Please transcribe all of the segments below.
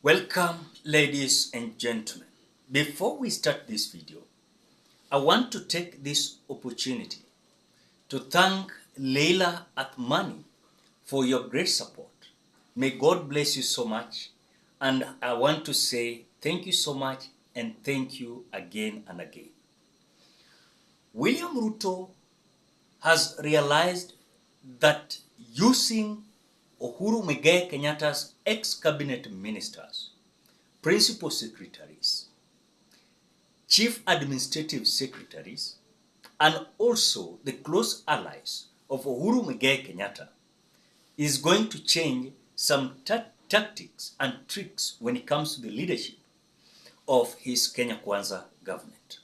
Welcome, ladies and gentlemen. Before we start this video, I want to take this opportunity to thank Leila Athmani for your great support. May God bless you so much, and I want to say thank you so much and thank you again and again. William Ruto has realized that using Uhuru Muigai Kenyatta's ex-cabinet ministers, principal secretaries, chief administrative secretaries, and also the close allies of Uhuru Muigai Kenyatta is going to change some tactics and tricks when it comes to the leadership of his Kenya Kwanza government.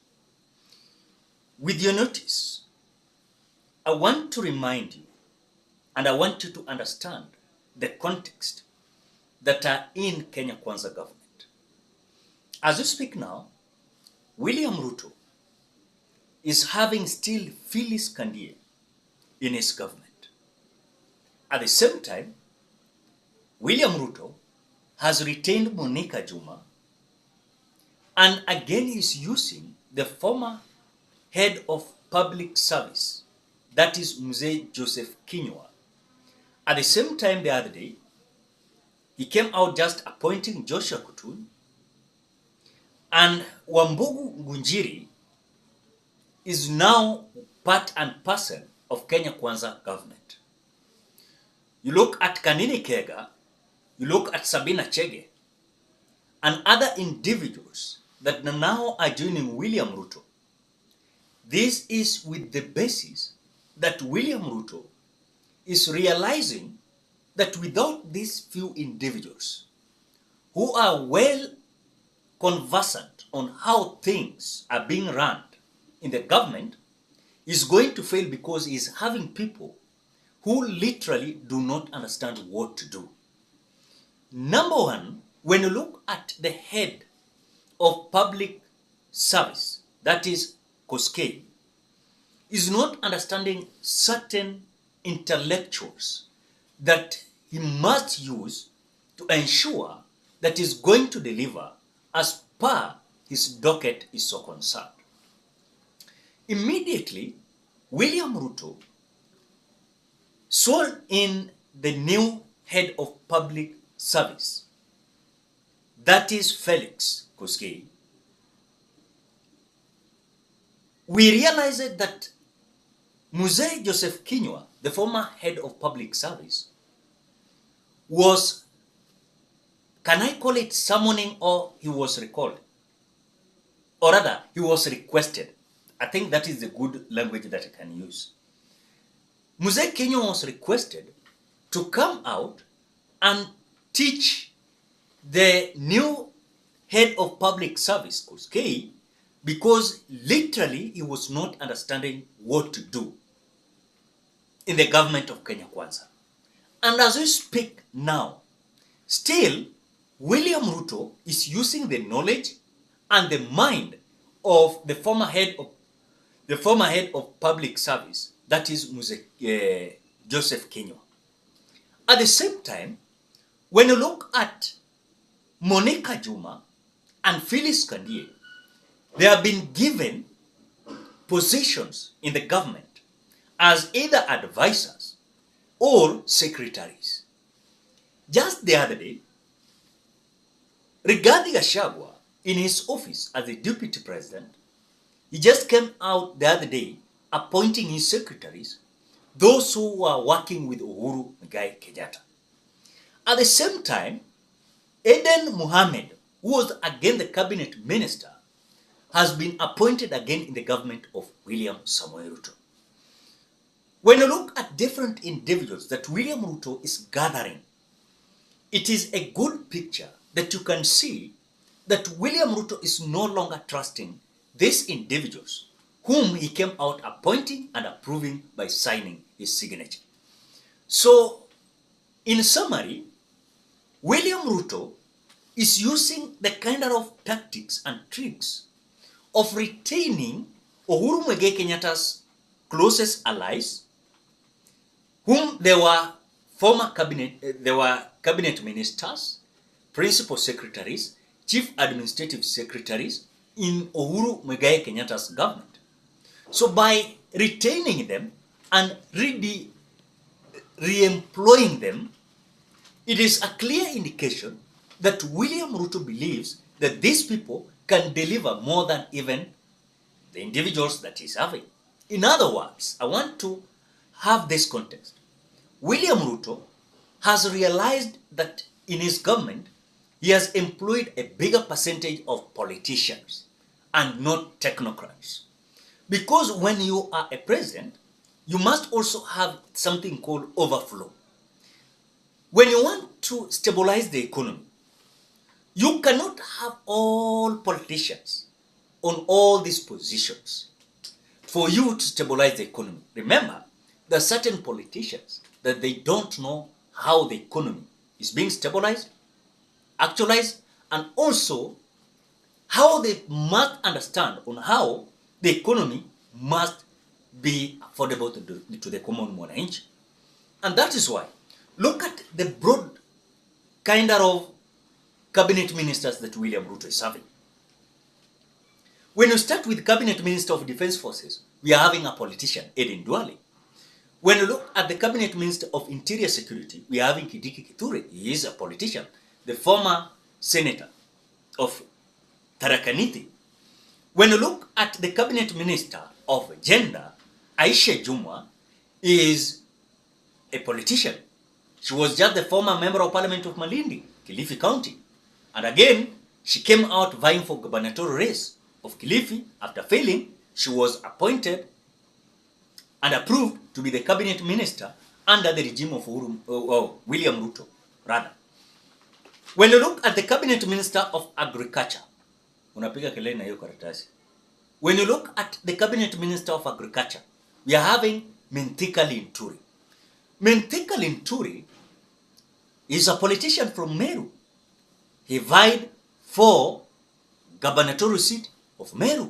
With your notice, I want to remind you, and I want you to understand the context that are in Kenya Kwanza government. As we speak now, William Ruto is having still Phyllis Kandie in his government. At the same time, William Ruto has retained Monica Juma, and again is using the former head of public service, that is Mzee Joseph Kinyua. At the same time, the other day, he came out just appointing Joshua Kutun, and Wambugu Ngunjiri is now part and parcel of Kenya Kwanza government. You look at Kanini Kega, you look at Sabina Chege, and other individuals that now are joining William Ruto. This is with the basis that William Ruto is realizing that without these few individuals who are well conversant on how things are being run in the government, is going to fail because he is having people who literally do not understand what to do. Number one, when you look at the head of public service, that is Koskei, is not understanding certain intellectuals that he must use to ensure that he's going to deliver as per his docket is so concerned. Immediately, William Ruto sworn in the new head of public service, that is Felix Koskei. We realized that Mzee Joseph Kinyua, the former head of public service, was, can I call it summoning, or he was recalled? Or rather, he was requested. I think that is the good language that I can use. Mzee Kinyua was requested to come out and teach the new head of public service, Koskei, because literally he was not understanding what to do in the government of Kenya Kwanza. And as we speak now, still William Ruto is using the knowledge and the mind of the former head of public service, that is Joseph Kinyua. At the same time, when you look at Monica Juma and Phyllis Kandie, they have been given positions in the government as either advisors or secretaries. Just the other day, regarding Gachagua in his office as the deputy president, he just came out the other day appointing his secretaries, those who were working with Uhuru Muigai Kenyatta. At the same time, Eden Mohamed, who was again the cabinet minister, has been appointed again in the government of William Samoei Ruto. When you look at different individuals that William Ruto is gathering, it is a good picture that you can see that William Ruto is no longer trusting these individuals whom he came out appointing and approving by signing his signature. So, in summary, William Ruto is using the kind of tactics and tricks of retaining Uhuru Muigai Kenyatta's closest allies, whom they were cabinet ministers, principal secretaries, chief administrative secretaries in Uhuru Muigai Kenyatta's government. So by retaining them and re-employing them, it is a clear indication that William Ruto believes that these people can deliver more than even the individuals that he's having. In other words, I want to have this context. William Ruto has realized that in his government, he has employed a bigger percentage of politicians and not technocrats. Because when you are a president, you must also have something called overflow. When you want to stabilize the economy, you cannot have all politicians on all these positions for you to stabilize the economy. Remember, there are certain politicians that they don't know how the economy is being stabilized, actualized, and also how they must understand on how the economy must be affordable to the common mwananchi. And that is why, look at the broad kind of cabinet ministers that William Ruto is having. When you start with Cabinet Minister of Defense Forces, we are having a politician, Edin Duale. When you look at the Cabinet Minister of Interior Security, we are having Kindiki Kithure. He is a politician, the former senator of Tharaka Nithi. When you look at the Cabinet Minister of Gender, Aisha Jumwa is a politician. She was just the former member of parliament of Malindi, Kilifi County. And again, she came out vying for gubernatorial race of Kilifi. After failing, she was appointed and approved to be the cabinet minister under the regime of William Ruto, rather. When you look at the cabinet minister of agriculture, when you look at the cabinet minister of agriculture, we are having Mithika Linturi. Mithika Linturi is a politician from Meru. He vied for gubernatorial seat of Meru.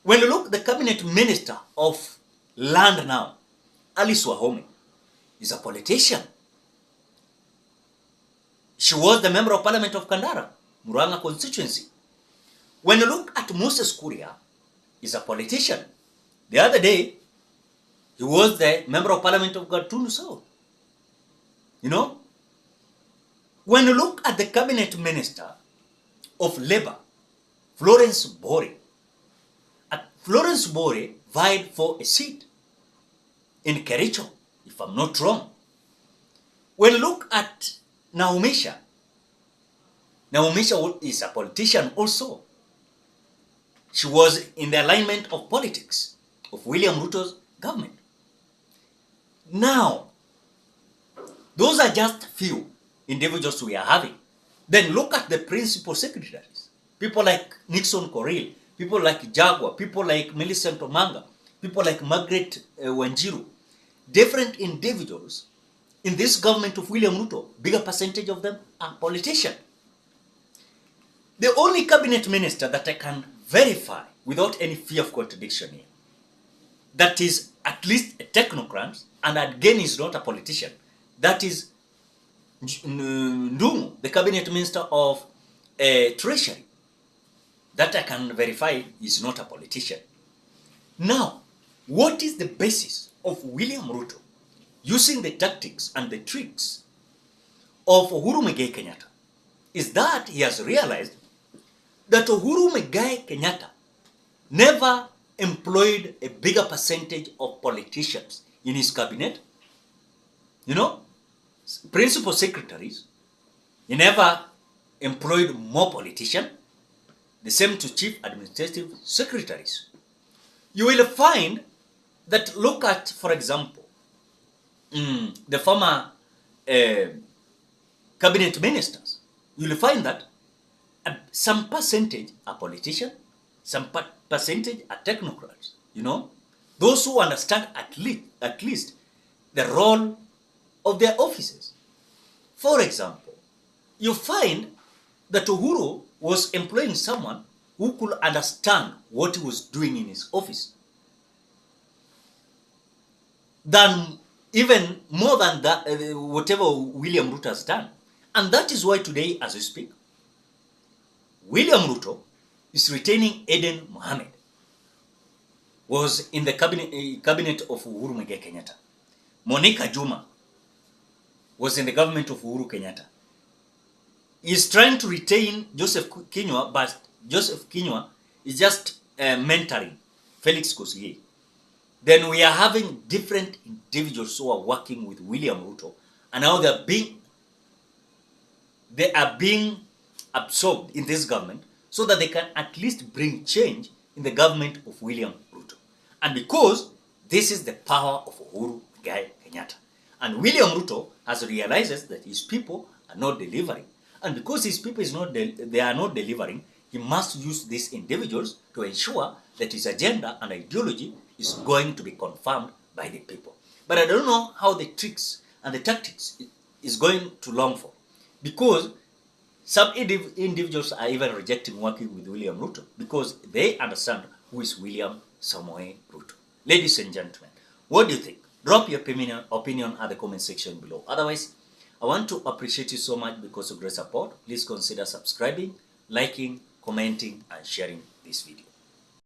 When you look at the cabinet minister of land now, Alice Wahome is a politician. She was the member of parliament of Kandara, Muranga constituency. When you look at Moses Kuria, is a politician. The other day, he was the member of parliament of Gatunu South. You know? When you look at the cabinet minister of labor, Florence Bore, Florence Bore vied for a seat in Kericho, if I'm not wrong. When you look at Naumisha is a politician also. She was in the alignment of politics of William Ruto's government. Now, those are just few individuals we are having. Then look at the principal secretaries. People like Nixon Koril, people like Jaguar, people like Millicent Omanga, people like Margaret Wanjiru. Different individuals in this government of William Ruto, bigger percentage of them are politicians. The only cabinet minister that I can verify without any fear of contradiction here, that is at least a technocrat and again is not a politician, that is Ndungu, the cabinet minister of treasury, that I can verify is not a politician. Now, what is the basis of William Ruto using the tactics and the tricks of Uhuru Muigai Kenyatta? Is that he has realized that Uhuru Muigai Kenyatta never employed a bigger percentage of politicians in his cabinet. You know, principal secretaries, he never employed more politicians. The same to chief administrative secretaries. You will find that, look at, for example, the former cabinet ministers. You will find that some percentage are politicians, some percentage are technocrats. You know, those who understand at least the role of their offices. For example, you find that Uhuru was employing someone who could understand what he was doing in his office. Than even more than that, whatever William Ruto has done. And that is why today, as we speak, William Ruto is retaining Eden Mohamed, was in the cabinet of Uhuru Muigai Kenyatta. Monica Juma was in the government of Uhuru Kenyatta. He's trying to retain Joseph Kinyua, but Joseph Kinyua is just mentoring Felix Kosigei. Then we are having different individuals who are working with William Ruto, and now they are being absorbed in this government so that they can at least bring change in the government of William Ruto. And because this is the power of Uhuru Muigai Kenyatta. And William Ruto has realized that his people are not delivering. And because his people they are not delivering, he must use these individuals to ensure that his agenda and ideology is going to be confirmed by the people. But I don't know how the tricks and the tactics is going to long for. Because some individuals are even rejecting working with William Ruto because they understand who is William Samoei Ruto. Ladies and gentlemen, what do you think? Drop your opinion at the comment section below. Otherwise, I want to appreciate you so much because of great support. Please consider subscribing, liking, commenting, and sharing this video.